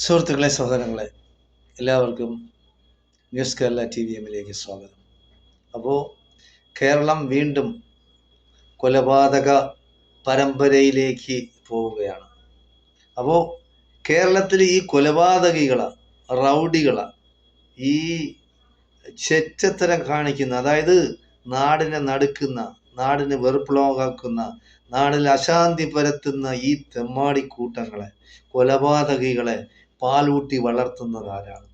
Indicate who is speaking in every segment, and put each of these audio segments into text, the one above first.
Speaker 1: സുഹൃത്തുക്കളെ, സഹോദരങ്ങളെ, എല്ലാവർക്കും ന്യൂസ് കേരള TVMലേക്ക് സ്വാഗതം. അപ്പോൾ കേരളം വീണ്ടും കൊലപാതക പരമ്പരയിലേക്ക് പോവുകയാണ്. അപ്പോൾ കേരളത്തിൽ ഈ കൊലപാതകികളെ, റൗഡികളെ, ഈ ചെറ്റത്തരം കാണിക്കുന്ന, അതായത് നാടിനെ നടുക്കുന്ന, നാടിന് വെറുപ്പുളവാക്കുന്ന, നാടിൽ അശാന്തി പരത്തുന്ന ഈ തെമ്മാടിക്കൂട്ടങ്ങളെ, കൊലപാതകികളെ പാലൂട്ടി വളർത്തുന്നത് ആരാണ്?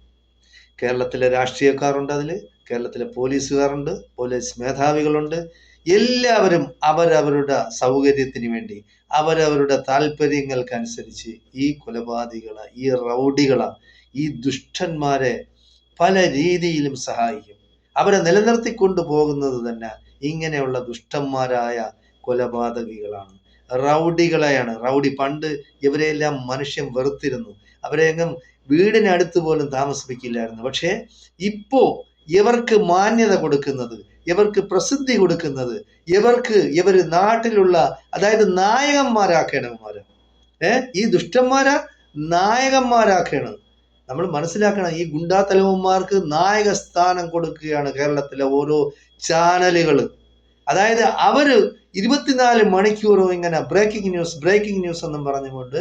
Speaker 1: കേരളത്തിലെ രാഷ്ട്രീയക്കാരുണ്ട്, അതിൽ കേരളത്തിലെ പോലീസുകാരുണ്ട്, പോലീസ് മേധാവികളുണ്ട്. എല്ലാവരും അവരവരുടെ സൗകര്യത്തിന് വേണ്ടി, അവരവരുടെ താല്പര്യങ്ങൾക്കനുസരിച്ച് ഈ കൊലപാതകികളെ, ഈ റൗഡികളെ, ഈ ദുഷ്ടന്മാരെ പല രീതിയിലും സഹായിക്കും. അവരെ നിലനിർത്തിക്കൊണ്ടു പോകുന്നത് തന്നെ ഇങ്ങനെയുള്ള ദുഷ്ടന്മാരായ കൊലപാതകികളാണ്, റൗഡികളെയാണ്. പണ്ട് ഇവരെയെല്ലാം മനുഷ്യൻ വെറുത്തിരുന്നു, അവരെയെങ്ങും വീടിനടുത്ത് പോലും താമസിപ്പിക്കില്ലായിരുന്നു. പക്ഷേ ഇപ്പോ ഇവർക്ക് മാന്യത കൊടുക്കുന്നത്, ഇവർക്ക് പ്രസിദ്ധി കൊടുക്കുന്നത്, ഇവർ നാട്ടിലുള്ള, അതായത് നായകന്മാരാക്കണം. ഈ ദുഷ്ടന്മാരെ നായകന്മാരാക്കണം. നമ്മൾ മനസ്സിലാക്കണം, ഈ ഗുണ്ടാത്തലവന്മാർക്ക് നായക സ്ഥാനം കൊടുക്കുകയാണ് കേരളത്തിലെ ഓരോ ചാനലുകൾ. അതായത് അവര് 24 മണിക്കൂറും ഇങ്ങനെ ബ്രേക്കിംഗ് ന്യൂസ് എന്നും പറഞ്ഞുകൊണ്ട്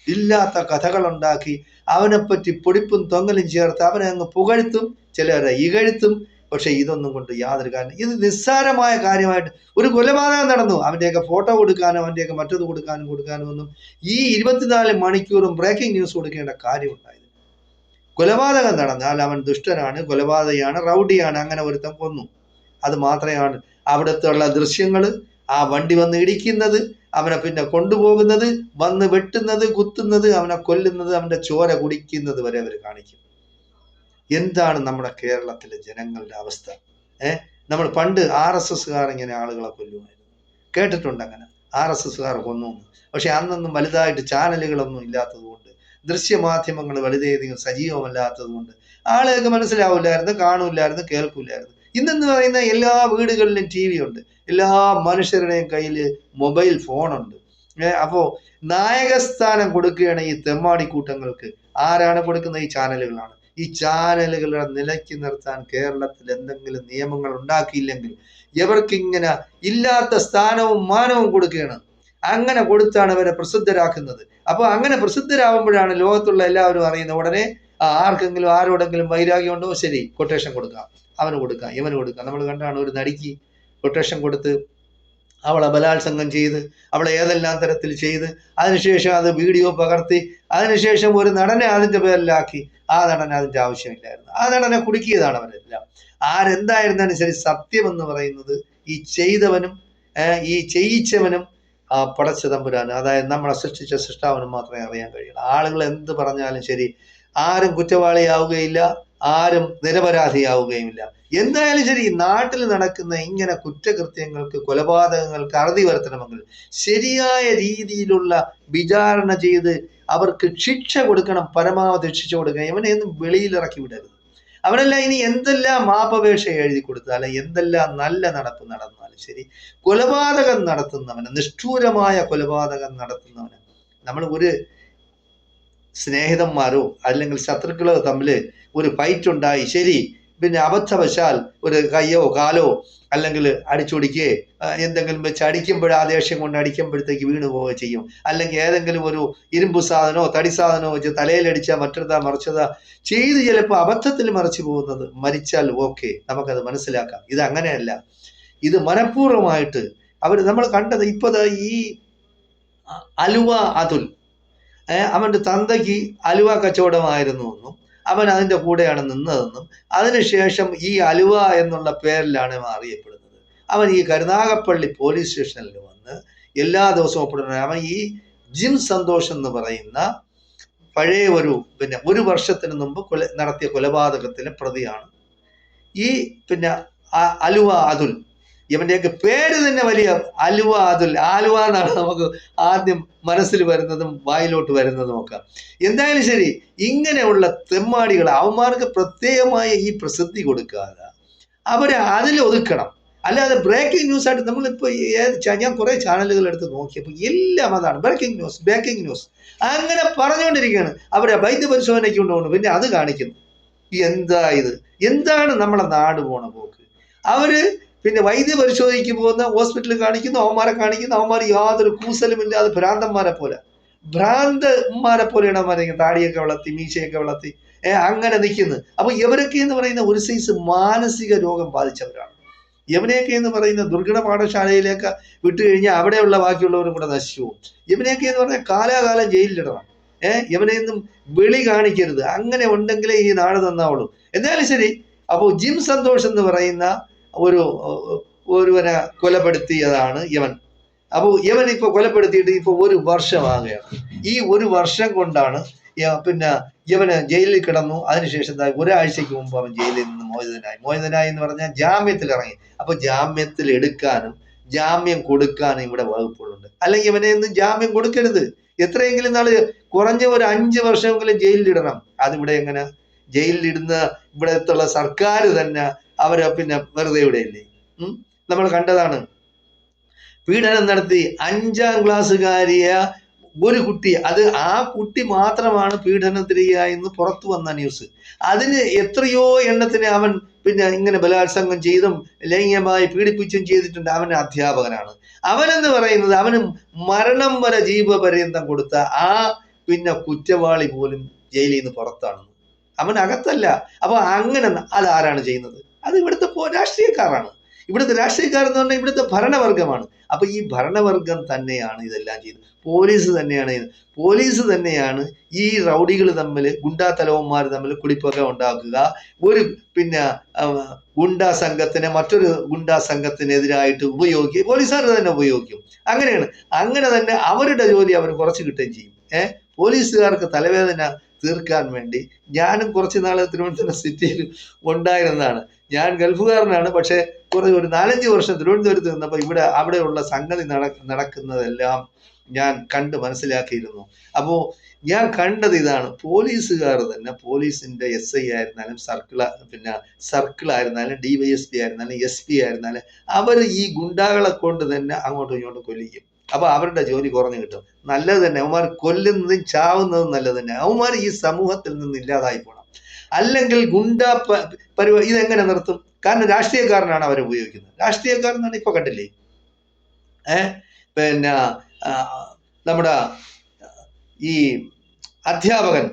Speaker 1: ഇല്ലാത്ത കഥകൾ ഉണ്ടാക്കി അവനെപ്പറ്റി പൊടിപ്പും തൊങ്ങലും ചേർത്ത് അവനെ അങ്ങ് പുകഴ്ത്തും, ചിലരെ ഇകഴ്ത്തും. പക്ഷെ ഇതൊന്നും കൊണ്ട് യാതൊരു കാര്യം, ഇത് നിസ്സാരമായ കാര്യമായിട്ട് ഒരു കൊലപാതകം നടന്നു, അവൻ്റെയൊക്കെ ഫോട്ടോ കൊടുക്കാനോ അവൻ്റെയൊക്കെ മറ്റത് കൊടുക്കാനോ ഒന്നും ഈ 24 മണിക്കൂറും ബ്രേക്കിംഗ് ന്യൂസ് കൊടുക്കേണ്ട കാര്യമുണ്ടായത്. കൊലപാതകം നടന്നാൽ അവൻ ദുഷ്ടനാണ്, കൊലപാതകയാണ്, റൗഡിയാണ്, അങ്ങനെ ഒരുത്തം കൊന്നു. അത് മാത്രമാണ് അവിടുത്തെ ഉള്ള ദൃശ്യങ്ങൾ. ആ വണ്ടി വന്ന് ഇടിക്കുന്നത്, അവനെ പിന്നെ കൊണ്ടുപോകുന്നത്, വന്ന് വെട്ടുന്നത്, കുത്തുന്നത്, അവനെ കൊല്ലുന്നത്, അവന്റെ ചോര കുടിക്കുന്നത് വരെ അവർ കാണിക്കും. എന്താണ് നമ്മുടെ കേരളത്തിലെ ജനങ്ങളുടെ അവസ്ഥ? നമ്മൾ പണ്ട് RSSകാർ ഇങ്ങനെ ആളുകളെ കൊല്ലുമായിരുന്നു, കേട്ടിട്ടുണ്ട്. അങ്ങനെ RSSകാർ കൊന്നു. പക്ഷെ അന്നൊന്നും വലുതായിട്ട് ചാനലുകളൊന്നും ഇല്ലാത്തത് കൊണ്ട്, ദൃശ്യമാധ്യമങ്ങൾ വളരെയധികം സജീവമല്ലാത്തത് കൊണ്ട് ആളുകൾക്ക് മനസ്സിലാവില്ലായിരുന്നു, കാണൂല്ലായിരുന്നു, കേൾക്കൂലായിരുന്നു. ഇന്നെന്ന് പറയുന്ന എല്ലാ വീടുകളിലും TV ഉണ്ട്, എല്ലാ മനുഷ്യരുടെയും കയ്യിൽ മൊബൈൽ ഫോണുണ്ട്. അപ്പോൾ നായകസ്ഥാനം കൊടുക്കുകയാണ് ഈ തെമ്മാടിക്കൂട്ടങ്ങൾക്ക്. ആരാണ് കൊടുക്കുന്നത്? ഈ ചാനലുകളാണ്. ഈ ചാനലുകളെ നിലയ്ക്ക് നിർത്താൻ കേരളത്തിൽ എന്തെങ്കിലും നിയമങ്ങൾ ഉണ്ടാക്കിയില്ലെങ്കിൽ ഇവർക്കിങ്ങനെ ഇല്ലാത്ത സ്ഥാനവും മാനവും കൊടുക്കുകയാണ്. അങ്ങനെ കൊടുത്താണ് ഇവരെ പ്രസിദ്ധരാക്കുന്നത്. അപ്പോൾ അങ്ങനെ പ്രസിദ്ധരാകുമ്പോഴാണ് ലോകത്തുള്ള എല്ലാവരും അറിയുന്നത്. ഉടനെ ആർക്കെങ്കിലും ആരോടെങ്കിലും വൈരാഗ്യമുണ്ടോ, ശരി, കൊട്ടേഷൻ കൊടുക്കാം, അവന് കൊടുക്കാം, ഇവന് കൊടുക്കാം. നമ്മൾ കണ്ടാണ് ഒരു നടിക്ക് കൊട്ടേഷൻ കൊടുത്ത് അവളെ ബലാത്സംഗം ചെയ്ത്, അവളെ ഏതെല്ലാം തരത്തിൽ ചെയ്ത്, അതിനുശേഷം അത് വീഡിയോ പകർത്തി, അതിനുശേഷം ഒരു നടനെ അതിൻ്റെ പേരിലാക്കി. ആ നടൻ അതിൻ്റെ ആവശ്യമില്ലായിരുന്നു, ആ നടനെ കുടുക്കിയതാണ് അവരെല്ലാം. ആരെന്തായിരുന്നാലും ശരി, സത്യം എന്ന് പറയുന്നത് ഈ ചെയ്തവനും ഈ ചെയ്യിച്ചവനും പടച്ച തമ്പുരാനും, അതായത് നമ്മളെ സൃഷ്ടിച്ച സൃഷ്ടാവിനും മാത്രമേ അറിയാൻ കഴിയുള്ളൂ. ആളുകൾ എന്ത് പറഞ്ഞാലും ശരി, ആരും കുറ്റവാളിയാവുകയില്ല, ആരും നിരപരാധിയാവുകയുമില്ല. എന്തായാലും ശരി, നാട്ടിൽ നടക്കുന്ന ഇങ്ങനെ കുറ്റകൃത്യങ്ങൾക്ക്, കൊലപാതകങ്ങൾക്ക് അറുതി വരുത്തണമെങ്കിൽ ശരിയായ രീതിയിലുള്ള വിചാരണ ചെയ്ത് അവർക്ക് ശിക്ഷ കൊടുക്കണം, പരമാവധി ശിക്ഷ കൊടുക്കണം. ഇവനെയൊന്നും വെളിയിലിറക്കി വിടരുത്. അവനെല്ലാം ഇനി എന്തെല്ലാം മാപ്പപേക്ഷ എഴുതി കൊടുത്താലും, എന്തെല്ലാം നല്ല നടപ്പ് നടന്നാലും ശരി, കൊലപാതകം നടത്തുന്നവന്, നിഷ്ഠൂരമായ കൊലപാതകം നടത്തുന്നവന് നമ്മൾ ഒരു സ്നേഹിതന്മാരോ അല്ലെങ്കിൽ ശത്രുക്കളോ തമ്മിൽ ഒരു ഫൈറ്റ് ഉണ്ടായി, ശരി, പിന്നെ അബദ്ധവശാൽ ഒരു കയ്യോ കാലോ അല്ലെങ്കിൽ അടിച്ചൊടിക്കുകയോ എന്തെങ്കിലും വെച്ച് അടിക്കുമ്പോൾ, ആ ദേഷ്യം കൊണ്ട് അടിക്കുമ്പോഴത്തേക്ക് വീണ് പോവുകയോ ചെയ്യും. അല്ലെങ്കിൽ ഏതെങ്കിലും ഒരു ഇരുമ്പ് സാധനമോ തടി സാധനമോ വെച്ച് തലയിലടിച്ചാൽ മറ്റൊരുതാ മറിച്ചതാ ചെയ്ത് ചിലപ്പോൾ അബദ്ധത്തിൽ മറിച്ചു പോകുന്നത്, മരിച്ചാൽ ഓക്കെ, നമുക്കത് മനസ്സിലാക്കാം. ഇത് അങ്ങനെയല്ല, ഇത് മനഃപൂർവ്വമായിട്ട് നമ്മൾ കണ്ടത്. ഇപ്പോൾ ഈ അലുവ അതുൽ, അവൻ്റെ തന്തയ്ക്ക് അലുവ കച്ചവടമായിരുന്നു എന്നും അവൻ അതിൻ്റെ കൂടെയാണ് നിന്നതെന്നും അതിനുശേഷം ഈ അലുവ എന്നുള്ള പേരിലാണ് അറിയപ്പെടുന്നത്. അവൻ ഈ കരുനാഗപ്പള്ളി പോലീസ് സ്റ്റേഷനിൽ വന്ന് എല്ലാ ദിവസവും ഒപ്പിടുന്ന അവൻ ഈ ജിം സന്തോഷ് എന്ന് പറയുന്ന പഴയ ഒരു വർഷത്തിന് മുമ്പ് നടത്തിയ കൊലപാതകത്തിലെ പ്രതിയാണ് ഈ അലുവ അതുൽ. ഇവൻ്റെയൊക്കെ പേര് തന്നെ വലിയ അലുവ അതുൽ. ആലുവ എന്നാണ് നമുക്ക് ആദ്യം മനസ്സിൽ വരുന്നതും വായിലോട്ട് വരുന്നതും ഒക്കെ. എന്തായാലും ശരി, ഇങ്ങനെയുള്ള തെമ്മാടികൾ അവന്മാർക്ക് പ്രത്യേകമായ ഈ പ്രസിദ്ധി കൊടുക്കാതെ അവരെ അതിലൊതുക്കണം. അല്ലാതെ ബ്രേക്കിംഗ് ന്യൂസ് ആയിട്ട് നമ്മളിപ്പോൾ ഞാൻ കുറേ ചാനലുകൾ എടുത്ത് നോക്കിയപ്പോൾ എല്ലാം അതാണ് ബ്രേക്കിംഗ് ന്യൂസ് അങ്ങനെ പറഞ്ഞുകൊണ്ടിരിക്കുകയാണ്. അവരെ വൈദ്യ പരിശോധനയ്ക്ക് കൊണ്ടുപോകുന്നു, പിന്നെ അത് കാണിക്കുന്നു. എന്താ ഇത്? എന്താണ് നമ്മളെ നാട് പോണ പോക്ക്? അവര് പിന്നെ വൈദ്യ പരിശോധനയ്ക്ക് പോകുന്ന ഹോസ്പിറ്റലിൽ കാണിക്കുന്നു, അവന്മാർ യാതൊരു കൂസലുമില്ലാതെ ഭ്രാന്തന്മാരെ പോലെയാണ് അവന്മാരെ താടിയൊക്കെ വളർത്തി മീശയൊക്കെ വളർത്തി അങ്ങനെ നിൽക്കുന്നത്. അപ്പൊ ഇവരൊക്കെ എന്ന് പറയുന്ന ഒരു സൈസ് മാനസിക രോഗം ബാധിച്ചവരാണ്. യവനെയൊക്കെ എന്ന് പറയുന്ന ദുർഘട പാഠശാലയിലേക്ക് വിട്ടുകഴിഞ്ഞാൽ അവിടെയുള്ള ബാക്കിയുള്ളവരും കൂടെ നശിച്ചു പോകും. യവനെയൊക്കെ എന്ന് പറഞ്ഞാൽ കാലാകാലം ജയിലിലിടണം. യവനെയൊന്നും വെളി കാണിക്കരുത്. അങ്ങനെ ഉണ്ടെങ്കിലേ ഈ നാട് നന്നാവുള്ളൂ. എന്നാലും ശരി. അപ്പോൾ ജിം സന്തോഷ് എന്ന് പറയുന്ന ഒരുവനെ കൊലപ്പെടുത്തിയതാണ് യവൻ. അപ്പോൾ യവൻ ഇപ്പൊ കൊലപ്പെടുത്തിയിട്ട് ഇപ്പൊ 1 വർഷമാകുകയാണ്. ഈ 1 വർഷം കൊണ്ടാണ് പിന്നെ യവന് ജയിലിൽ കിടന്നു. അതിനുശേഷം ഒരാഴ്ചക്ക് മുമ്പ് അവൻ ജയിലിൽ നിന്ന് മോചിതനായി എന്ന് പറഞ്ഞാൽ ജാമ്യത്തിൽ ഇറങ്ങി. അപ്പൊ ജാമ്യത്തിൽ എടുക്കാനും ജാമ്യം കൊടുക്കാനും ഇവിടെ വകുപ്പുകളുണ്ട്. അല്ലെങ്കിൽ ഇവനെ ഒന്നും ജാമ്യം കൊടുക്കരുത്. എത്രയെങ്കിലും നാള് കുറഞ്ഞ ഒരു 5 വർഷമെങ്കിലും ജയിലിലിടണം. അതിവിടെ എങ്ങനെ ജയിലിലിടുന്ന ഇവിടത്തുള്ള സർക്കാർ തന്നെ അവരെ പിന്നെ വെറുതെ ഇവിടെയില്ലേ? നമ്മൾ കണ്ടതാണ്. പീഡനം നടത്തി 5ാം ക്ലാസ്സുകാരിയ ഒരു കുട്ടി, അത് ആ കുട്ടി മാത്രമാണ് പീഡനത്തിനിരയായെന്ന് പുറത്തു വന്ന ന്യൂസ്. അതിന് എത്രയോ എണ്ണത്തിന് അവൻ പിന്നെ ഇങ്ങനെ ബലാത്സംഗം ചെയ്തും ലൈംഗികമായി പീഡിപ്പിച്ചും ചെയ്തിട്ടുണ്ട്. അവൻ അധ്യാപകനാണ്. അവനെന്ന് പറയുന്നത് അവന് മരണം വരെ ജീവപര്യന്തം കൊടുത്ത ആ പിന്നെ കുറ്റവാളി പോലും ജയിലിൽ നിന്ന് പുറത്താണ്, അവൻ അകത്തല്ല. അപ്പൊ അങ്ങനെ അതാരാണ് ചെയ്യുന്നത്? അത് ഇവിടുത്തെ രാഷ്ട്രീയക്കാരാണ്. ഇവിടുത്തെ രാഷ്ട്രീയക്കാരെന്ന് പറഞ്ഞാൽ ഇവിടുത്തെ ഭരണവർഗമാണ്. അപ്പൊ ഈ ഭരണവർഗം തന്നെയാണ് ഇതെല്ലാം ചെയ്യുന്നത്. പോലീസ് തന്നെയാണ് ഈ റൗഡികൾ തമ്മിൽ, ഗുണ്ടാ തലവന്മാർ തമ്മിൽ കുടിപ്പൊക്കെ ഉണ്ടാക്കുക. ഒരു പിന്നെ ഗുണ്ടാ സംഘത്തിനെ മറ്റൊരു ഗുണ്ടാ സംഘത്തിനെതിരായിട്ട് ഉപയോഗിക്കും. പോലീസുകാർ തന്നെ ഉപയോഗിക്കും. അങ്ങനെയാണ്. അങ്ങനെ തന്നെ അവരുടെ ജോലി അവർ കുറച്ച് കിട്ടുകയും ചെയ്യും. പോലീസുകാർക്ക് തലവേദന തീർക്കാൻ വേണ്ടി ഞാനും കുറച്ച് നാളെ തിരുവനന്തപുരം സിറ്റിയിൽ ഉണ്ടായിരുന്നതാണ്. ഞാൻ ഗൾഫുകാരനാണ്. പക്ഷെ ഒരു 4-5 വർഷം തിരുവനന്തപുരത്ത് നിന്നപ്പോൾ അവിടെയുള്ള സംഗതി നടക്കുന്നതെല്ലാം ഞാൻ കണ്ട് മനസ്സിലാക്കിയിരുന്നു. അപ്പോൾ ഞാൻ കണ്ടത് ഇതാണ്. പോലീസുകാർ തന്നെ, പോലീസിന്റെ SI ആയിരുന്നാലും സർക്കിൾ ആയിരുന്നാലും DYSP ആയിരുന്നാലും SP ആയിരുന്നാലും അവർ ഈ ഗുണ്ടാകളെ കൊണ്ട് തന്നെ അങ്ങോട്ടും ഇങ്ങോട്ടും കൊല്ലിക്കും. അപ്പൊ അവരുടെ ജോലി കുറഞ്ഞു കിട്ടും. നല്ലത് തന്നെ. അവന്മാർ കൊല്ലുന്നതും ചാവുന്നതും നല്ലത് തന്നെ. അവന്മാർ ഈ സമൂഹത്തിൽ നിന്ന് ഇല്ലാതായി പോകണം. അല്ലെങ്കിൽ ഇതെങ്ങനെ നിർത്തും? കാരണം രാഷ്ട്രീയക്കാരനാണ് അവരെ ഉപയോഗിക്കുന്നത്. രാഷ്ട്രീയക്കാരനാണ് ഇപ്പൊ കണ്ടില്ലേ, പിന്നെ നമ്മുടെ ഈ അധ്യാപകൻ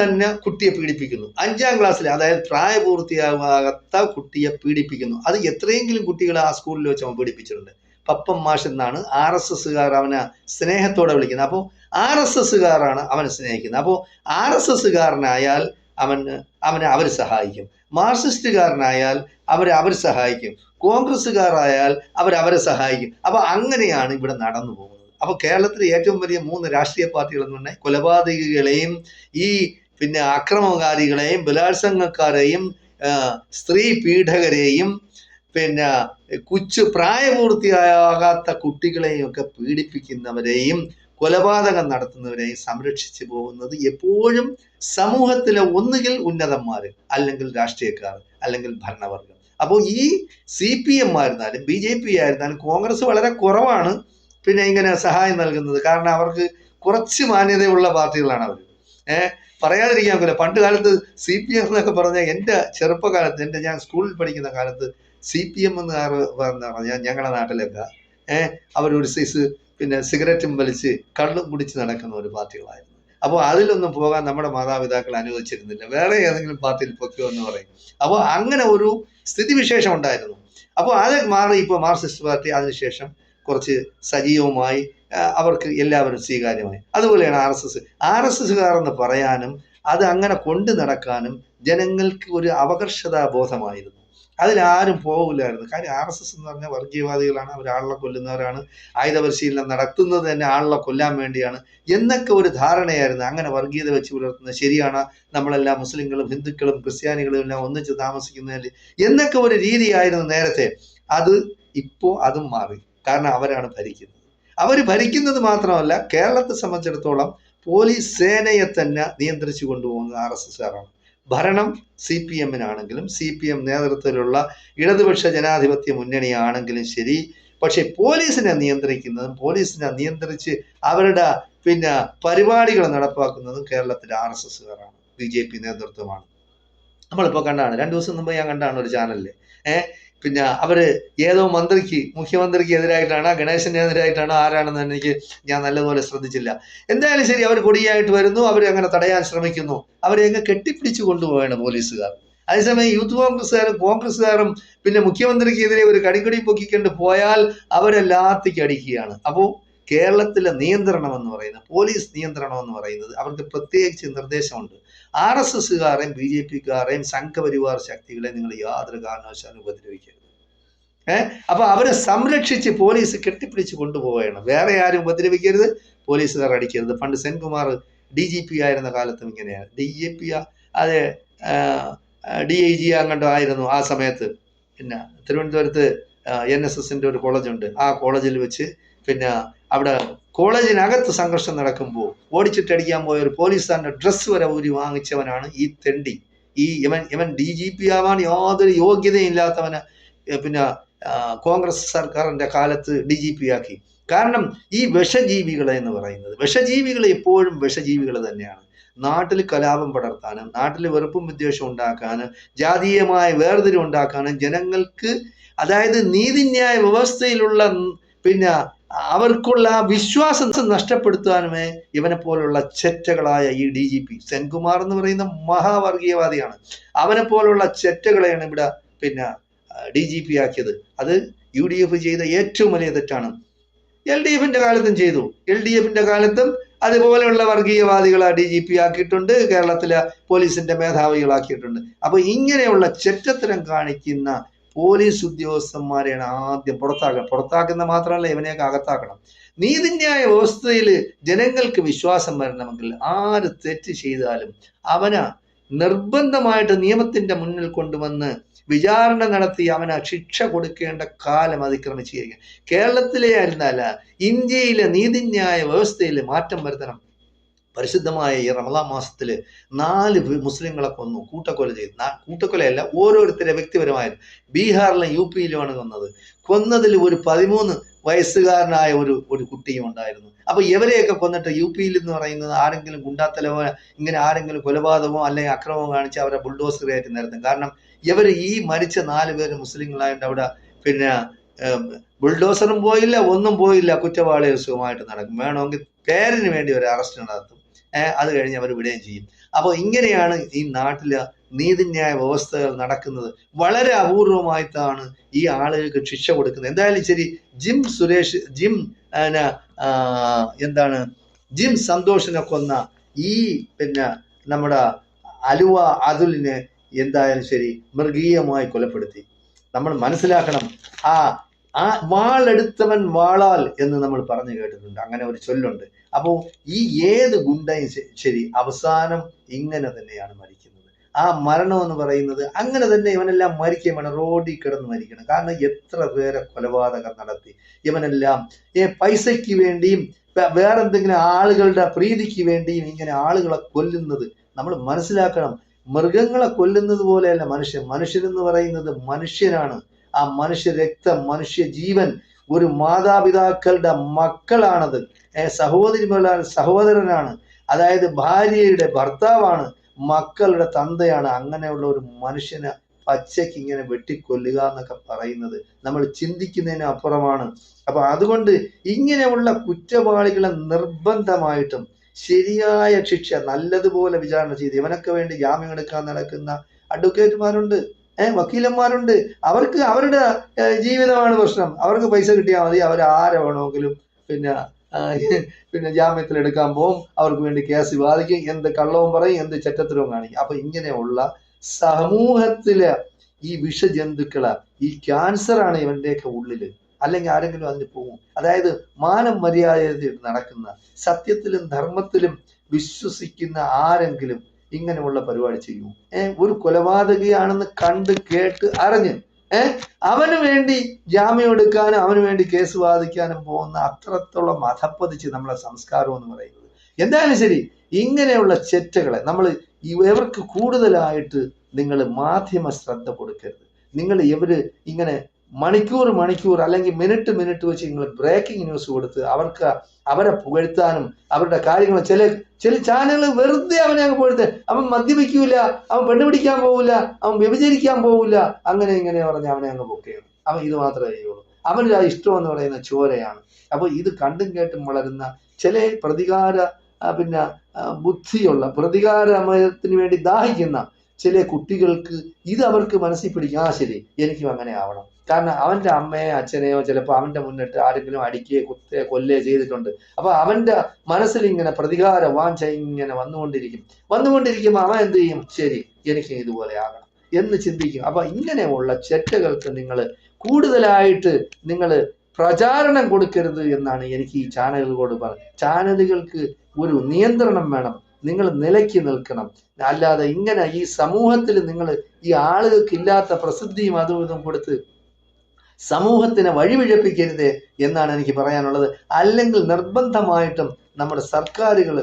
Speaker 1: തന്നെ കുട്ടിയെ പീഡിപ്പിക്കുന്നു. 5ാം ക്ലാസ്സിൽ, അതായത് പ്രായപൂർത്തിയാകാത്ത കുട്ടിയെ പീഡിപ്പിക്കുന്നു. അത് എത്രയെങ്കിലും കുട്ടികളെ ആ സ്കൂളിൽ വെച്ച് അവൻ പീഡിപ്പിച്ചിട്ടുണ്ട്. പപ്പൻ മാഷ് എന്നാണ് RSSകാർ അവനെ സ്നേഹത്തോടെ വിളിക്കുന്നത്. അപ്പോൾ RSSകാരാണ് അവനെ സ്നേഹിക്കുന്നത്. അപ്പോൾ RSSകാരനായാൽ അവനെ അവർ സഹായിക്കും. മാർക്സിസ്റ്റുകാരനായാൽ അവർ സഹായിക്കും. കോൺഗ്രസ്സുകാരായാൽ അവരെ സഹായിക്കും. അപ്പൊ അങ്ങനെയാണ് ഇവിടെ നടന്നു പോകുന്നത്. അപ്പൊ കേരളത്തിലെ ഏറ്റവും വലിയ 3 രാഷ്ട്രീയ പാർട്ടികൾ എന്ന് പറഞ്ഞാൽ കൊലപാതകികളെയും ഈ പിന്നെ അക്രമകാരികളെയും ബലാത്സംഗക്കാരെയും സ്ത്രീ പീഡകരെയും പിന്നെ പ്രായപൂർത്തിയാകാത്ത കുട്ടികളെയും ഒക്കെ പീഡിപ്പിക്കുന്നവരെയും കൊലപാതകം നടത്തുന്നവരെയും സംരക്ഷിച്ചു പോകുന്നത് എപ്പോഴും സമൂഹത്തിലെ ഒന്നുകിൽ ഉന്നതന്മാർ, അല്ലെങ്കിൽ രാഷ്ട്രീയക്കാർ, അല്ലെങ്കിൽ ഭരണവർഗം. അപ്പോൾ ഈ CPM ആയിരുന്നാലും BJP ആയിരുന്നാലും കോൺഗ്രസ് വളരെ കുറവാണ് പിന്നെ ഇങ്ങനെ സഹായം നൽകുന്നത്. കാരണം അവർക്ക് കുറച്ച് മാന്യതയുള്ള പാർട്ടികളാണ് അവർ. പറയാതിരിക്കാൻ പറ്റില്ല. പണ്ട് കാലത്ത് CPM എന്നൊക്കെ പറഞ്ഞാൽ എൻ്റെ ചെറുപ്പകാലത്ത്, ഞാൻ സ്കൂളിൽ പഠിക്കുന്ന കാലത്ത് CPM എന്ന് പറഞ്ഞാൽ ഞങ്ങളുടെ നാട്ടിലൊക്കെ അവരൊരു സൈസ് പിന്നെ സിഗരറ്റും വലിച്ച് കള്ളും കുടിച്ച് നടക്കുന്ന ഒരു പാർട്ടികളായിരുന്നു. അപ്പോൾ അതിലൊന്നും പോകാൻ നമ്മുടെ മാതാപിതാക്കൾ അനുവദിച്ചിരുന്നില്ല. വേറെ ഏതെങ്കിലും പാർട്ടിയിൽ പൊക്കോ എന്ന് പറയും. അപ്പോൾ അങ്ങനെ ഒരു സ്ഥിതിവിശേഷം ഉണ്ടായിരുന്നു. അപ്പോൾ അത് മാറി ഇപ്പോൾ മാർക്സിസ്റ്റ് പാർട്ടി അതിനുശേഷം കുറച്ച് സജീവമായി, അവർക്ക് എല്ലാവരും സ്വീകാര്യമായി. അതുപോലെയാണ് RSSകാർ എന്ന് പറയാനും അത് അങ്ങനെ കൊണ്ടു നടക്കാനും ജനങ്ങൾക്ക് ഒരു അപകർഷതാബോധമായിരുന്നു. അതിലാരും പോകില്ലായിരുന്നു. കാര്യം RSS എന്ന് പറഞ്ഞാൽ വർഗീയവാദികളാണ്, അവർ ആളെ കൊല്ലുന്നവരാണ്, ആയുധ പരിശീലനം നടത്തുന്നത് തന്നെ ആളെ കൊല്ലാൻ വേണ്ടിയാണ് എന്നൊക്കെ ഒരു ധാരണയായിരുന്നു. അങ്ങനെ വർഗീയത വെച്ച് പുലർത്തുന്നത് ശരിയാണ്, നമ്മളെല്ലാം മുസ്ലിങ്ങളും ഹിന്ദുക്കളും ക്രിസ്ത്യാനികളും എല്ലാം ഒന്നിച്ച് താമസിക്കുന്നതിൽ എന്നൊക്കെ ഒരു രീതിയായിരുന്നു നേരത്തെ. അത് ഇപ്പോൾ അതും മാറി. കാരണം അവരാണ് ഭരിക്കുന്നത്. അവർ ഭരിക്കുന്നത് മാത്രമല്ല, കേരളത്തെ സംബന്ധിച്ചിടത്തോളം പോലീസ് സേനയെ തന്നെ നിയന്ത്രിച്ചു കൊണ്ടുപോകുന്നത് RSSകാരാണ്. ഭരണം CPM-നാണെങ്കിലും CPM നേതൃത്വത്തിലുള്ള ഇടതുപക്ഷ ജനാധിപത്യ മുന്നണിയാണെങ്കിലും ശരി. പക്ഷെ പോലീസിനെ നിയന്ത്രിക്കുന്നതും പോലീസിനെ നിയന്ത്രിച്ച് അവരുടെ പരിപാടികൾ നടപ്പാക്കുന്നതും കേരളത്തിലെ RSSകാരാണ്, BJP നേതൃത്വമാണ്. നമ്മളിപ്പോൾ കണ്ടാണ്, 2 ദിവസം മുമ്പ് ഞാൻ കണ്ടാണ് ഒരു ചാനലില് അവര് ഏതോ മുഖ്യമന്ത്രിക്ക് എതിരായിട്ടാണ്, ഗണേശനെതിരായിട്ടാണ്, ആരാണെന്ന് ഞാൻ നല്ലതുപോലെ ശ്രദ്ധിച്ചില്ല. എന്തായാലും ശരി, അവർ കൊടിയായിട്ട് വരുന്നു, അവർ അങ്ങനെ തടയാൻ ശ്രമിക്കുന്നു, അവരെ അങ്ങ് കെട്ടിപ്പിടിച്ചു കൊണ്ടുപോവാണ് പോലീസുകാർ. അതേസമയം യൂത്ത് കോൺഗ്രസ്സുകാരും മുഖ്യമന്ത്രിക്കെതിരെ ഒരു കടിക്കടി പൊക്കിക്കൊണ്ട് പോയാൽ അവരെ ലാത്തിക്ക് അടിക്കുകയാണ്. അപ്പോൾ കേരളത്തിലെ നിയന്ത്രണം എന്ന് പറയുന്നത്, പോലീസ് നിയന്ത്രണം എന്ന് പറയുന്നത്, അവർക്ക് പ്രത്യേകിച്ച് നിർദ്ദേശമുണ്ട്. RSSകാരെയും BJPക്കാരെയും സംഘപരിവാർ ശക്തികളെ നിങ്ങൾ യാതൊരു കാരണവശാലും ഉപദ്രവിക്കരുത്. അപ്പൊ അവരെ സംരക്ഷിച്ച് പോലീസ് കെട്ടിപ്പിടിച്ച് കൊണ്ടുപോവുകയാണ്. വേറെ ആരും ഉപദ്രവിക്കരുത്, പോലീസുകാർ അടിക്കരുത്. പണ്ട് സെൻകുമാർ DGP ആയിരുന്ന കാലത്തും ഇങ്ങനെയാണ്. DGP അതെ DIG അങ്ങോട്ടും ആയിരുന്നു ആ സമയത്ത്. തിരുവനന്തപുരത്ത് NSSന്റെ ഒരു കോളേജുണ്ട്. ആ കോളേജിൽ വെച്ച് അവിടെ കോളേജിനകത്ത് സംഘർഷം നടക്കുമ്പോൾ ഓടിച്ചിട്ടടിക്കാൻ പോയ ഒരു പോലീസുകാരന്റെ ഡ്രസ്സ് വരെ ഊരി വാങ്ങിച്ചവനാണ് ഈ തെണ്ടി. ഇവൻ DGP ആവാൻ യാതൊരു യോഗ്യതയില്ലാത്തവന് കോൺഗ്രസ് സർക്കാരിന്റെ കാലത്ത് DGP ആക്കി. കാരണം ഈ വിഷജീവികളെ എന്ന് പറയുന്നത്, വിഷജീവികൾ എപ്പോഴും വിഷജീവികൾ തന്നെയാണ്. നാട്ടിൽ കലാപം പടർത്താനും, നാട്ടിൽ വെറുപ്പും വിദ്വേഷവും ഉണ്ടാക്കാനും, ജാതീയമായ വേർതിരിവ് ഉണ്ടാക്കാനും, ജനങ്ങൾക്ക് അതായത് നീതിന്യായ വ്യവസ്ഥയിലുള്ള അവർക്കുള്ള വിശ്വാസം നഷ്ടപ്പെടുത്താനുമേ ഇവനെ പോലുള്ള ചെറ്റകളായ ഈ DGP സെൻകുമാർ എന്ന് പറയുന്ന മഹാവർഗീയവാദിയാണ്. അവനെ പോലുള്ള ചെറ്റകളെയാണ് ഇവിടെ DGP ആക്കിയത്. അത് UDF ചെയ്ത ഏറ്റവും വലിയ തെറ്റാണ്. LDFന്റെ കാലത്തും ചെയ്തു. LDFന്റെ കാലത്തും അതുപോലെയുള്ള വർഗീയവാദികളെ DGP ആക്കിയിട്ടുണ്ട്, കേരളത്തിലെ പോലീസിന്റെ മേധാവികളാക്കിയിട്ടുണ്ട്. അപ്പൊ ഇങ്ങനെയുള്ള ചെറ്റത്തരം കാണിക്കുന്ന പോലീസ് ഉദ്യോഗസ്ഥന്മാരെയാണ് ആദ്യം പുറത്താക്കുന്ന മാത്രമല്ല, ഇവനെയൊക്കെ അകത്താക്കണം. നീതിന്യായ വ്യവസ്ഥയിൽ ജനങ്ങൾക്ക് വിശ്വാസം വരണമെങ്കിൽ ആര് തെറ്റ് ചെയ്താലും അവന് നിർബന്ധമായിട്ട് നിയമത്തിന്റെ മുന്നിൽ കൊണ്ടുവന്ന് വിചാരണ നടത്തി അവന് ശിക്ഷ കൊടുക്കേണ്ട കാലം അതിക്രമിച്ചിരിക്കുക. കേരളത്തിലെ ആയിരുന്നല്ല, ഇന്ത്യയിലെ നീതിന്യായ വ്യവസ്ഥയിൽ മാറ്റം വരുത്തണം. പരിശുദ്ധമായ ഈ റമദാൻ മാസത്തില് 4 മുസ്ലിങ്ങളെ കൊന്നു, കൂട്ടക്കൊല ചെയ്തു. കൂട്ടക്കൊലയല്ല, ഓരോരുത്തരെ വ്യക്തിപരമായിരുന്നു. ബീഹാറിലും UP-യിലുമാണ് കൊന്നതിൽ ഒരു 13 വയസ്സുകാരനായ ഒരു കുട്ടിയും ഉണ്ടായിരുന്നു. അപ്പൊ ഇവരെയൊക്കെ കൊന്നിട്ട് UP-യിൽ എന്ന് പറയുന്നത് ആരെങ്കിലും ഗുണ്ടാത്തലമോ ഇങ്ങനെ ആരെങ്കിലും കൊലപാതകമോ അല്ലെങ്കിൽ അക്രമമോ കാണിച്ച് അവരെ ബുൾഡോസറായിട്ട് നിരത്തും. കാരണം ഇവർ ഈ മരിച്ച 4 പേര് മുസ്ലിങ്ങളായിട്ട് അവിടെ ബുൾഡോസറും പോയില്ല, ഒന്നും പോയില്ല, കുറ്റവാളികൾ സുഖമായിട്ട് നടക്കും. വേണമെങ്കിൽ പേരിന് വേണ്ടി ഒരു അറസ്റ്റ് നടത്തും, അത് കഴിഞ്ഞ് അവർ വിടുകയും ചെയ്യും. അപ്പോൾ ഇങ്ങനെയാണ് ഈ നാട്ടിലെ നീതിന്യായ വ്യവസ്ഥകൾ നടക്കുന്നത്. വളരെ അപൂർവമായിട്ടാണ് ഈ ആളുകൾക്ക് ശിക്ഷ കൊടുക്കുന്നത്. എന്തായാലും ശരി, ജിം സന്തോഷിനെ കൊന്ന ഈ നമ്മുടെ അലുവ അതുലിനെ എന്തായാലും ശരി മൃഗീയമായി കൊലപ്പെടുത്തി. നമ്മൾ മനസ്സിലാക്കണം, ആ വാളെടുത്തവൻ വാളാൽ എന്ന് നമ്മൾ പറഞ്ഞു കേട്ടിട്ടുണ്ട്, അങ്ങനെ ഒരു ചൊല്ലുണ്ട്. അപ്പോൾ ഈ ഏത് ഗുണ്ടയും ശരി അവസാനം ഇങ്ങനെ തന്നെയാണ് മരിക്കുന്നത്. ആ മരണം എന്ന് പറയുന്നത് അങ്ങനെ തന്നെ ഇവനെല്ലാം മരിക്കുകയാണ്, റോഡിൽ കിടന്ന് മരിക്കണം. കാരണം എത്ര പേരെ കൊലപാതകം നടത്തി ഇവനെല്ലാം പൈസയ്ക്ക് വേണ്ടിയും വേറെന്തെങ്കിലും ആളുകളുടെ പ്രീതിക്ക് വേണ്ടിയും ഇങ്ങനെ ആളുകളെ കൊല്ലുന്നത് നമ്മൾ മനസ്സിലാക്കണം. മൃഗങ്ങളെ കൊല്ലുന്നത് പോലെയല്ല മനുഷ്യനെന്ന് പറയുന്നത് മനുഷ്യനാണ്. ആ മനുഷ്യ രക്തം, മനുഷ്യ ജീവൻ, ഒരു മാതാപിതാക്കളുടെ മക്കളാണത്, സഹോദരനാണ്, അതായത് ഭാര്യയുടെ ഭർത്താവാണ്, മക്കളുടെ തന്തയാണ്. അങ്ങനെയുള്ള ഒരു മനുഷ്യനെ പച്ചയ്ക്ക് ഇങ്ങനെ വെട്ടിക്കൊല്ലുക എന്നൊക്കെ പറയുന്നത് നമ്മൾ ചിന്തിക്കുന്നതിന് അപ്പുറമാണ്. അപ്പൊ അതുകൊണ്ട് ഇങ്ങനെയുള്ള കുറ്റവാളികളെ നിർബന്ധമായിട്ടും ശരിയായ ശിക്ഷ നല്ലതുപോലെ വിചാരണ ചെയ്ത് ഇവനൊക്കെ വേണ്ടി ജാമ്യം എടുക്കാൻ നടക്കുന്ന അഡ്വക്കേറ്റുമാരുണ്ട്, വക്കീലന്മാരുണ്ട്. അവർക്ക് അവരുടെ ജീവിതമാണ് പ്രശ്നം. അവർക്ക് പൈസ കിട്ടിയാൽ മതി, അവർ ആരെ വേണമെങ്കിലും ജാമ്യത്തിൽ എടുക്കാൻ പോകും, അവർക്ക് വേണ്ടി കേസ് വാദിക്കും, എന്ത് കള്ളവും പറയും, എന്ത് ചെറ്റത്തരവും കാണിക്കും. അപ്പൊ ഇങ്ങനെയുള്ള സമൂഹത്തിലെ ഈ വിഷജന്തുക്കളെ, ഈ ക്യാൻസറാണ് ഇവന്റെയൊക്കെ ഉള്ളില്. അല്ലെങ്കിൽ ആരെങ്കിലും അതിന് പോകും. അതായത് മാനം മര്യാദയിൽ നടക്കുന്ന, സത്യത്തിലും ധർമ്മത്തിലും വിശ്വസിക്കുന്ന ആരെങ്കിലും ഇങ്ങനെയുള്ള പരിപാടി ചെയ്യൂ. ഒരു കൊലപാതകയാണെന്ന് കണ്ട് കേട്ട് അറിഞ്ഞ് അവന് വേണ്ടി ജാമ്യം എടുക്കാനും അവന് വേണ്ടി കേസ് വാദിക്കാനും പോകുന്ന അത്രത്തോളം അധപ്പതിച്ച് നമ്മളെ സംസ്കാരം എന്ന് പറയുന്നത്. എന്തായാലും ശരി, ഇങ്ങനെയുള്ള ചെറ്റകളെ നമ്മൾ ഇവർക്ക് കൂടുതലായിട്ട് നിങ്ങൾ മാധ്യമ ശ്രദ്ധ കൊടുക്കരുത്. നിങ്ങൾ ഇവര് ഇങ്ങനെ മണിക്കൂർ അല്ലെങ്കിൽ മിനിറ്റ് വെച്ച് നിങ്ങൾ ബ്രേക്കിംഗ് ന്യൂസ് കൊടുത്ത് അവരെ പുകഴ്ത്താനും അവരുടെ കാര്യങ്ങൾ ചില ചാനലുകൾ വെറുതെ അവനെ അങ്ങ് പുകഴ്ത്ത, അവൻ മദ്യപിക്കൂല, അവൻ പെണ്ണുപിടിക്കാൻ പോവില്ല, അവൻ വ്യഭിചരിക്കാൻ പോവില്ല, അങ്ങനെ ഇങ്ങനെ പറഞ്ഞ് അവനെ അങ്ങ് പൊക്കുകയാണ്. അവൻ ഇത് മാത്രമേ ചെയ്യുള്ളൂ. അവൻ്റെ ആ ഇഷ്ടം എന്ന് പറയുന്ന ചോരയാണ്. അപ്പൊ ഇത് കണ്ടും കേട്ടും വളരുന്ന ചില പ്രതികാര പിന്നെ ബുദ്ധിയുള്ള പ്രതികാരമയത്തിന് വേണ്ടി ദാഹിക്കുന്ന ചില കുട്ടികൾക്ക് ഇത് അവർക്ക് മനസ്സിൽ പിടിക്കും. ശരി, എനിക്കും അങ്ങനെ ആവണം. കാരണം അവന്റെ അമ്മയോ അച്ഛനെയോ ചിലപ്പോൾ അവന്റെ മുന്നിട്ട് ആരെങ്കിലും അടിക്കുകയോ കുത്തുകയോ കൊല്ലുകയോ ചെയ്തിട്ടുണ്ട്. അപ്പൊ അവന്റെ മനസ്സിൽ ഇങ്ങനെ പ്രതികാര വാഞ്ച ഇങ്ങനെ വന്നുകൊണ്ടിരിക്കുമ്പോൾ അവൻ എന്ത് ചെയ്യും? ശരി, എനിക്ക് ഇതുപോലെ ആകണം എന്ന് ചിന്തിക്കും. അപ്പൊ ഇങ്ങനെയുള്ള ചെറ്റകൾക്ക് നിങ്ങൾ കൂടുതലായിട്ട് നിങ്ങൾ പ്രചാരണം കൊടുക്കരുത് എന്നാണ് എനിക്ക് ഈ ചാനലുകളോട് പറയുന്നത്. ചാനലുകൾക്ക് ഒരു നിയന്ത്രണം വേണം. നിങ്ങൾ നിലയ്ക്ക് നിൽക്കണം. അല്ലാതെ ഇങ്ങനെ ഈ സമൂഹത്തിൽ നിങ്ങൾ ഈ ആളുകൾക്ക് ഇല്ലാത്ത പ്രസിദ്ധിയും അതും ഇതും കൊടുത്ത് സമൂഹത്തിനെ വഴിപിഴപ്പിക്കരുത് എന്നാണ് എനിക്ക് പറയാനുള്ളത്. അല്ലെങ്കിൽ നിർബന്ധമായിട്ടും നമ്മുടെ സർക്കാരുകൾ,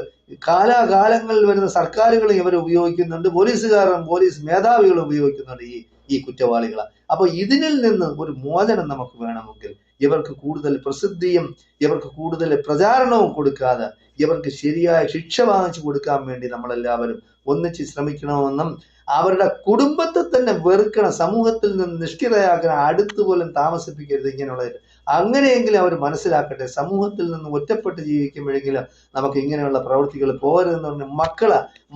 Speaker 1: കാലാകാലങ്ങളിൽ വരുന്ന സർക്കാരുകൾ ഇവർ ഉപയോഗിക്കുന്നുണ്ട്, പോലീസ് മേധാവികൾ ഉപയോഗിക്കുന്നുണ്ട് ഈ കുറ്റവാളികളെ. അപ്പൊ ഇതിനിൽ നിന്ന് ഒരു മോചനം നമുക്ക് വേണമെങ്കിൽ ഇവർക്ക് കൂടുതൽ പ്രസിദ്ധിയും ഇവർക്ക് കൂടുതൽ പ്രചാരണവും കൊടുക്കാതെ ഇവർക്ക് ശരിയായ ശിക്ഷ വാങ്ങിച്ചു കൊടുക്കാൻ വേണ്ടി നമ്മളെല്ലാവരും ഒന്നിച്ച് ശ്രമിക്കണമെന്നും അവരുടെ കുടുംബത്തെ തന്നെ വെറുക്കണം, സമൂഹത്തിൽ നിന്ന് നിഷ്ക്രിയരാക്കണം, അടുത്ത് പോലും താമസിപ്പിക്കരുത് ഇങ്ങനെയുള്ളത്. അങ്ങനെയെങ്കിലും അവർ മനസ്സിലാക്കട്ടെ, സമൂഹത്തിൽ നിന്ന് ഒറ്റപ്പെട്ട് ജീവിക്കുമ്പോഴെങ്കിലും നമുക്ക് ഇങ്ങനെയുള്ള പ്രവൃത്തികൾ പോരുതെന്ന് പറഞ്ഞ്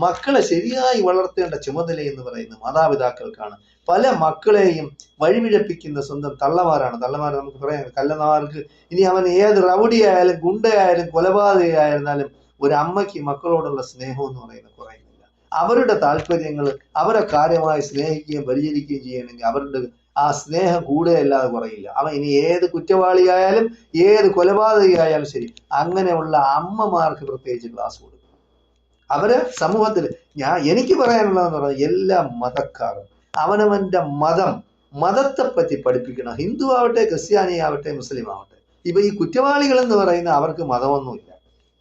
Speaker 1: മക്കളെ ശരിയായി വളർത്തേണ്ട ചുമതല എന്ന് പറയുന്നത് മാതാപിതാക്കൾക്കാണ്. പല മക്കളെയും വഴിപിഴപ്പിക്കുന്ന സ്വന്തം തള്ളമാരാണ്. നമുക്ക് പറയാം, കള്ളന്മാർക്ക് ഇനി അവൻ ഏത് റൗഡിയായാലും ഗുണ്ടയായാലും കൊലപാതകയായിരുന്നാലും ഒരു അമ്മയ്ക്ക് മക്കളോടുള്ള സ്നേഹം എന്ന് പറയുന്നത് കുറയുന്നില്ല. അവരുടെ താല്പര്യങ്ങൾ അവരെ കാര്യമായി സ്നേഹിക്കുകയും പരിചരിക്കുകയും ചെയ്യണമെങ്കിൽ അവരുടെ ആ സ്നേഹം കൂടുകയല്ലാതെ കുറയില്ല. അവൻ ഇനി ഏത് കുറ്റവാളിയായാലും ഏത് കൊലപാതകയായാലും ശരി, അങ്ങനെയുള്ള അമ്മമാർക്ക് പ്രത്യേകിച്ച് ക്ലാസ് കൊടുക്കും. അവര് സമൂഹത്തിൽ എനിക്ക് പറയാനുള്ളതെന്ന് പറഞ്ഞാൽ എല്ലാ മതക്കാരും അവനവന്റെ മതത്തെ പറ്റി പഠിപ്പിക്കണം. ഹിന്ദു ആവട്ടെ, ക്രിസ്ത്യാനി ആവട്ടെ, മുസ്ലിം ആവട്ടെ. ഇപ്പൊ ഈ കുറ്റവാളികൾ എന്ന് പറയുന്ന അവർക്ക് മതമൊന്നുമില്ല.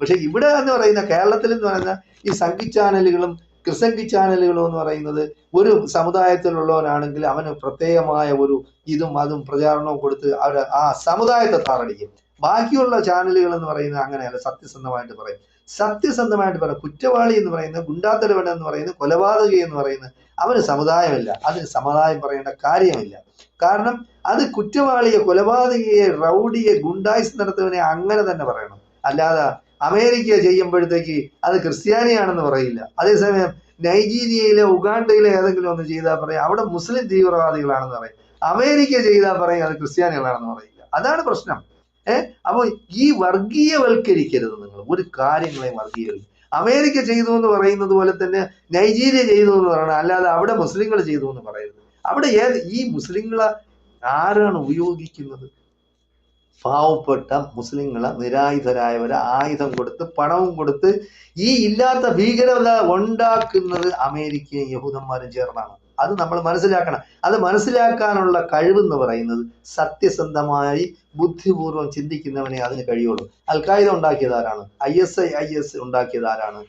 Speaker 1: പക്ഷെ ഇവിടെ എന്ന് പറയുന്ന കേരളത്തിൽ എന്ന് പറയുന്ന ഈ സംഘി ചാനലുകളും ക്രിസംഗി ചാനലുകളും എന്ന് പറയുന്നത് ഒരു സമുദായത്തിലുള്ളവനാണെങ്കിൽ അവന് പ്രത്യേകമായ ഒരു ഇതും അതും പ്രചാരണവും കൊടുത്ത് അവർ ആ സമുദായത്തെ താറടിക്കും. ബാക്കിയുള്ള ചാനലുകൾ എന്ന് പറയുന്നത് അങ്ങനെയല്ല. സത്യസന്ധമായിട്ട് പറയും. കുറ്റവാളി എന്ന് പറയുന്നത്, ഗുണ്ടാത്തരവൻ എന്ന് പറയുന്നത്, കൊലപാതകി എന്ന് പറയുന്നത് അവന് സമുദായമില്ല. അതിന് സമുദായം പറയേണ്ട കാര്യമില്ല. കാരണം അത് കുറ്റവാളിയെ, കൊലപാതകിയെ, റൗഡിയെ, ഗുണ്ടായിസ് നടത്തുന്നവനെ അങ്ങനെ തന്നെ പറയണം. അല്ലാതെ അമേരിക്ക ചെയ്യുമ്പോഴത്തേക്ക് അത് ക്രിസ്ത്യാനിയാണെന്ന് പറയില്ല. അതേസമയം നൈജീരിയയിലെ ഉഗാണ്ടയിലെ ഏതെങ്കിലും ഒന്ന് ചെയ്താൽ പറയും അവിടെ മുസ്ലിം തീവ്രവാദികളാണെന്ന് പറയും. അമേരിക്ക ചെയ്താൽ പറയും അത് ക്രിസ്ത്യാനികളാണെന്ന് പറയില്ല. അതാണ് പ്രശ്നം. അപ്പോൾ ഈ വർഗീയവൽക്കരിക്കരുത്. നിങ്ങൾ ഒരു കാര്യങ്ങളെയും വർഗീയവൽക്കരിക്കും. അമേരിക്ക ചെയ്തു എന്ന് പറയുന്നത് പോലെ തന്നെ നൈജീരിയ ചെയ്തു എന്ന് പറയണം. അല്ലാതെ അവിടെ മുസ്ലിങ്ങൾ ചെയ്തു എന്ന് പറയരുത്. അവിടെ ഈ മുസ്ലിങ്ങളെ ആരാണ് ഉപയോഗിക്കുന്നത്? പാവപ്പെട്ട മുസ്ലിങ്ങളെ, നിരായുധരായവരെ ആയുധം കൊടുത്ത് പണവും കൊടുത്ത് ഈ ഇല്ലാത്ത ഭീകരത ഉണ്ടാക്കുന്നത് അമേരിക്കയും യഹൂദന്മാരും ചേർന്നാണ്. അത് നമ്മൾ മനസ്സിലാക്കണം. അത് മനസ്സിലാക്കാനുള്ള കഴിവെന്ന് പറയുന്നത് സത്യസന്ധമായി ബുദ്ധിപൂർവ്വം ചിന്തിക്കുന്നവനെ അതിന് കഴിയുള്ളൂ. അൽ-ഖായിദ ഉണ്ടാക്കിയതാരാണ്? IS ഉണ്ടാക്കിയതാരാണ്?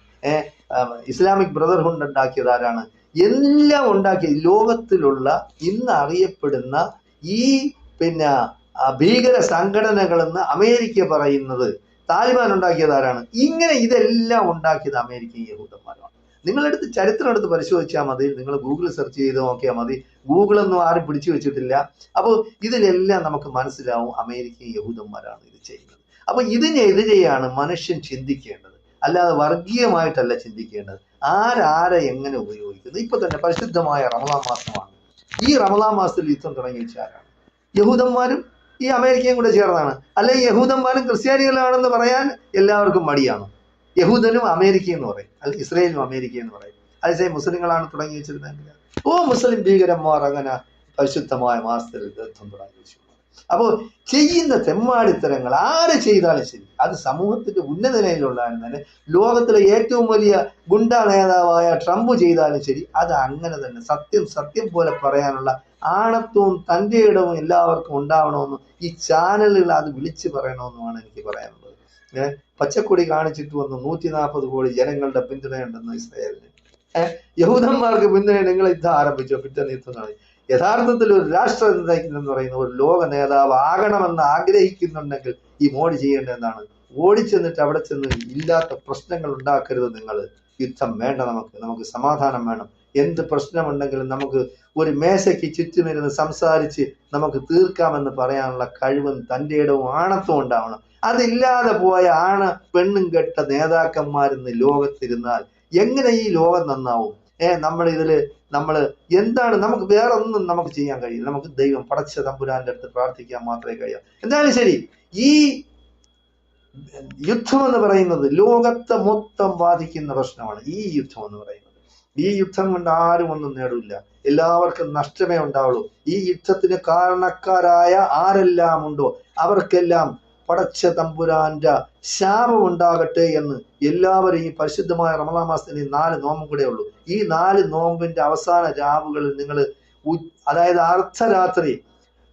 Speaker 1: ഇസ്ലാമിക് ബ്രദർഹുഡ് ഉണ്ടാക്കിയതാരാണ്? എല്ലാം ഉണ്ടാക്കിയ ലോകത്തിലുള്ള ഇന്ന് അറിയപ്പെടുന്ന ഈ ഭീകര സംഘടനകളെന്ന് അമേരിക്ക പറയുന്നത് താലിബാൻ ഉണ്ടാക്കിയതാരാണ്? ഇങ്ങനെ ഇതെല്ലാം ഉണ്ടാക്കിയത് അമേരിക്കയും യഹൂദന്മാരാണ്. നിങ്ങളെടുത്ത് ചരിത്രം എടുത്ത് പരിശോധിച്ചാൽ മതി. നിങ്ങൾ ഗൂഗിൾ സെർച്ച് ചെയ്ത് നോക്കിയാൽ മതി. ഗൂഗിളൊന്നും ആരും പിടിച്ചു വെച്ചിട്ടില്ല. അപ്പോൾ ഇതിലെല്ലാം നമുക്ക് മനസ്സിലാവും അമേരിക്കയും യഹൂദന്മാരാണ് ഇത് ചെയ്യുന്നത്. അപ്പൊ ഇതിനെതിരെയാണ് മനുഷ്യൻ ചിന്തിക്കേണ്ടത്, അല്ലാതെ വർഗീയമായിട്ടല്ല ചിന്തിക്കേണ്ടത്. ആരെ എങ്ങനെ ഉപയോഗിക്കുന്നു? ഇപ്പൊ തന്നെ പരിശുദ്ധമായ റമദാൻ മാസമാണ്. ഈ റമദാൻ മാസത്തിൽ യുദ്ധം തുടങ്ങി വെച്ചാരാണ്? യഹൂദന്മാരും ഈ അമേരിക്കയും കൂടെ ചേർന്നാണ്. അല്ലെങ്കിൽ യഹൂദന്മാരും ക്രിസ്ത്യാനികളാണെന്ന് പറയാൻ എല്ലാവർക്കും മടിയാണ്. യഹൂദനും അമേരിക്ക എന്ന് പറയും, അല്ലെങ്കിൽ ഇസ്രയേലും അമേരിക്ക എന്ന് പറയും. അതേസമയം മുസ്ലിങ്ങളാണ് തുടങ്ങി വെച്ചിരുന്നെങ്കിൽ മുസ്ലിം ഭീകരന്മാർ അങ്ങനെ പരിശുദ്ധമായ മാസത്തിൽ യുദ്ധം തുടങ്ങി വെച്ചു. അപ്പോൾ ചെയ്യുന്ന തെമ്മാടിത്തരങ്ങൾ ആര് ചെയ്താലും ശരി, അത് സമൂഹത്തിന്റെ ഉന്നത നിലയിലുള്ളതാണ്. ലോകത്തിലെ ഏറ്റവും വലിയ ഗുണ്ടാ നേതാവായ ട്രംപ് ചെയ്താലും ശരി, അത് അങ്ങനെ തന്നെ സത്യം പോലെ പറയാനുള്ള ആണത്വവും തൻ്റെ ഇടവും എല്ലാവർക്കും ഉണ്ടാവണമെന്നും ഈ ചാനലുകൾ അത് വിളിച്ചു പറയണമെന്നുമാണ് എനിക്ക് പറയാനുള്ളത്. പച്ചക്കൊടി കാണിച്ചിട്ട് വന്നു 140 കോടി ജനങ്ങളുടെ പിന്തുണയുണ്ടെന്ന് ഇസ്രായേലിന്. യഹൂദന്മാർക്ക് പിന്തുണ നിങ്ങൾ യുദ്ധം ആരംഭിച്ചോ, പിറ്റേന്ന് യുദ്ധം നടത്തി. യഥാർത്ഥത്തിൽ ഒരു രാഷ്ട്ര നേതാക്കളെന്ന് പറയുന്ന ഒരു ലോക നേതാവ് ആകണമെന്ന് ആഗ്രഹിക്കുന്നുണ്ടെങ്കിൽ ഈ മോഡി ചെയ്യേണ്ടത് എന്താണ്? ഓടിച്ചെന്നിട്ട് അവിടെ ചെന്ന് ഇല്ലാത്ത പ്രശ്നങ്ങൾ ഉണ്ടാക്കരുത്. നിങ്ങൾ യുദ്ധം വേണ്ട, നമുക്ക് സമാധാനം വേണം. എന്ത് പ്രശ്നമുണ്ടെങ്കിലും നമുക്ക് ഒരു മേശയ്ക്ക് ചുറ്റുമിരുന്ന് സംസാരിച്ച് നമുക്ക് തീർക്കാമെന്ന് പറയാനുള്ള കഴിവും തൻ്റെ ഇടവും ആണത്വം ഉണ്ടാവണം. അതില്ലാതെ പോയ പെണ്ണും കെട്ട നേതാക്കന്മാരിന്ന് ലോകത്തിരുന്നാൽ എങ്ങനെ ഈ ലോകം നന്നാവും? നമ്മൾ എന്താണ്, നമുക്ക് വേറെ ഒന്നും നമുക്ക് ചെയ്യാൻ കഴിയില്ല. നമുക്ക് ദൈവം പടച്ച തമ്പുരാന്റെ അടുത്ത് പ്രാർത്ഥിക്കാൻ മാത്രമേ കഴിയാം. എന്തായാലും ശരി, ഈ യുദ്ധം എന്ന് പറയുന്നത് ലോകത്തെ മൊത്തം ബാധിക്കുന്ന പ്രശ്നമാണ്. ഈ യുദ്ധം എന്ന് പറയുന്നത്, ഈ യുദ്ധം കൊണ്ട് ആരും ഒന്നും നേടില്ല, എല്ലാവർക്കും നഷ്ടമേ ഉണ്ടാവുള്ളൂ. ഈ യുദ്ധത്തിന് കാരണക്കാരായ ആരെല്ലാം ഉണ്ടോ അവർക്കെല്ലാം പടച്ച തമ്പുരാന്റെ ശാപം ഉണ്ടാകട്ടെ എന്ന് എല്ലാവരും ഈ പരിശുദ്ധമായ റമദാൻ മാസത്തിന് 4 നോമ്പും കൂടെ ഉള്ളൂ. ഈ 4 നോമ്പിന്റെ അവസാന രാവുകളിൽ നിങ്ങൾ, അതായത് അർദ്ധരാത്രി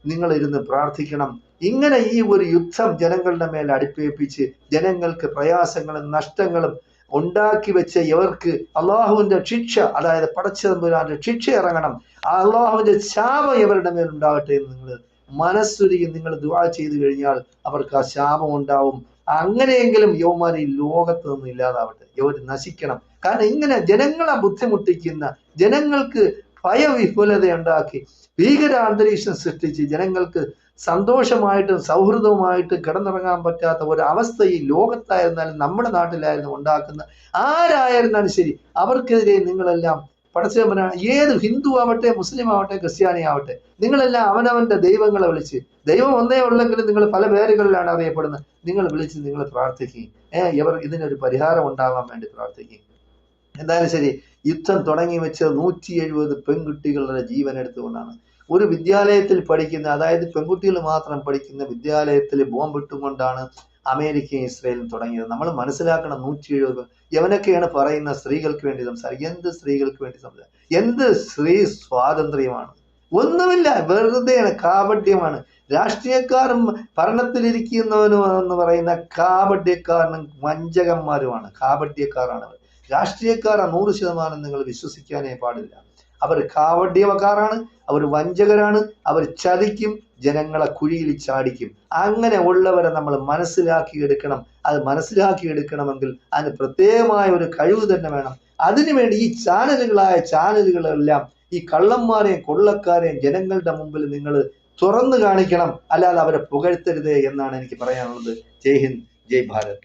Speaker 1: നിങ്ങൾ ഇരുന്ന് പ്രാർത്ഥിക്കണം. ഇങ്ങനെ ഈ ഒരു യുദ്ധം ജനങ്ങളുടെ മേൽ അടിപ്പേൽപ്പിച്ച് ജനങ്ങൾക്ക് പ്രയാസങ്ങളും നഷ്ടങ്ങളും ഉണ്ടാക്കി വെച്ച ഇവർക്ക് അള്ളാഹുവിന്റെ ശിക്ഷ, അതായത് പടച്ച തമ്പുരാന്റെ ശിക്ഷ ഇറങ്ങണം, അള്ളാഹുവിന്റെ ശാപം ഇവരുടെ മേൽ ഉണ്ടാകട്ടെ എന്ന് നിങ്ങൾ മനസ്സുരുകി നിങ്ങൾ ദുആ ചെയ്തു കഴിഞ്ഞാൽ അവർക്ക് ആ ശാപം ഉണ്ടാവും. അങ്ങനെയെങ്കിലും യൗമാർ ഈ ലോകത്ത് നിന്ന് ഇല്ലാതാവട്ടെ, യവർ നശിക്കണം. കാരണം ഇങ്ങനെ ജനങ്ങളെ ബുദ്ധിമുട്ടിക്കുന്ന, ജനങ്ങൾക്ക് ഭയവിഹുലത ഉണ്ടാക്കി ഭീകര അന്തരീക്ഷം സൃഷ്ടിച്ച് ജനങ്ങൾക്ക് സന്തോഷമായിട്ടും സൗഹൃദവുമായിട്ട് കിടന്നുറങ്ങാൻ പറ്റാത്ത ഒരു അവസ്ഥ ഈ ലോകത്തായിരുന്നാലും നമ്മുടെ നാട്ടിലായിരുന്നു ഉണ്ടാക്കുന്ന ആരായിരുന്നാലും ശരി, അവർക്കെതിരെ നിങ്ങളെല്ലാം പടച്ചവനാ, ഏത് ഹിന്ദു ആവട്ടെ, മുസ്ലിം ആവട്ടെ, ക്രിസ്ത്യാനി ആവട്ടെ, നിങ്ങളെല്ലാം അവനവന്റെ ദൈവങ്ങളെ വിളിച്ച്, ദൈവം ഒന്നേ ഉള്ളെങ്കിലും നിങ്ങൾ പല പേരുകളിലാണ് അറിയപ്പെടുന്നത്, നിങ്ങൾ വിളിച്ച് നിങ്ങൾ പ്രാർത്ഥിക്കും. ഇവർ ഇതിനൊരു പരിഹാരം ഉണ്ടാവാൻ വേണ്ടി പ്രാർത്ഥിക്കും. എന്തായാലും ശരി, യുദ്ധം തുടങ്ങി വെച്ചത് 170 പെൺകുട്ടികളുടെ ജീവൻ എടുത്തുകൊണ്ടാണ്. ഒരു വിദ്യാലയത്തിൽ പഠിക്കുന്ന, അതായത് പെൺകുട്ടികൾ മാത്രം പഠിക്കുന്ന വിദ്യാലയത്തിൽ ബോംബിട്ടുകൊണ്ടാണ് അമേരിക്കയും ഇസ്രയേലും തുടങ്ങിയത്. നമ്മൾ മനസ്സിലാക്കണം, 170 എവനൊക്കെയാണ് പറയുന്ന സ്ത്രീകൾക്ക് വേണ്ടി സംസാരിക്കുക. എന്ത് സ്ത്രീകൾക്ക് വേണ്ടി സംസാരിക്കുക? എന്ത് സ്ത്രീ സ്വാതന്ത്ര്യമാണ്? ഒന്നുമില്ല, വെറുതെയാണ്, കാപട്യമാണ്. രാഷ്ട്രീയക്കാരും ഭരണത്തിലിരിക്കുന്നവനും എന്ന് പറയുന്ന കാപട്യക്കാരനും വഞ്ചകന്മാരുമാണ്, കാപട്യക്കാരാണ് അവർ. രാഷ്ട്രീയക്കാരാ 100% നിങ്ങൾ വിശ്വസിക്കാനേ പാടില്ല. അവർ കാവട്യവക്കാരാണ്, അവർ വഞ്ചകരാണ്, അവർ ചതിക്കും, ജനങ്ങളെ കുഴിയിൽ ചാടിക്കും. അങ്ങനെ ഉള്ളവരെ നമ്മൾ മനസ്സിലാക്കിയെടുക്കണം. അത് മനസ്സിലാക്കിയെടുക്കണമെങ്കിൽ അതിന് പ്രത്യേകമായ ഒരു കഴിവ് തന്നെ വേണം. അതിനുവേണ്ടി ഈ ചാനലുകളെല്ലാം ഈ കള്ളന്മാരെയും കൊള്ളക്കാരെയും ജനങ്ങളുടെ മുമ്പിൽ നിങ്ങൾ തുറന്നു കാണിക്കണം. അല്ലാതെ അവരെ പുകഴ്ത്തരുതേ എന്നാണ് എനിക്ക് പറയാനുള്ളത്. ജയ് ഹിന്ദ്, ജയ് ഭാരത്.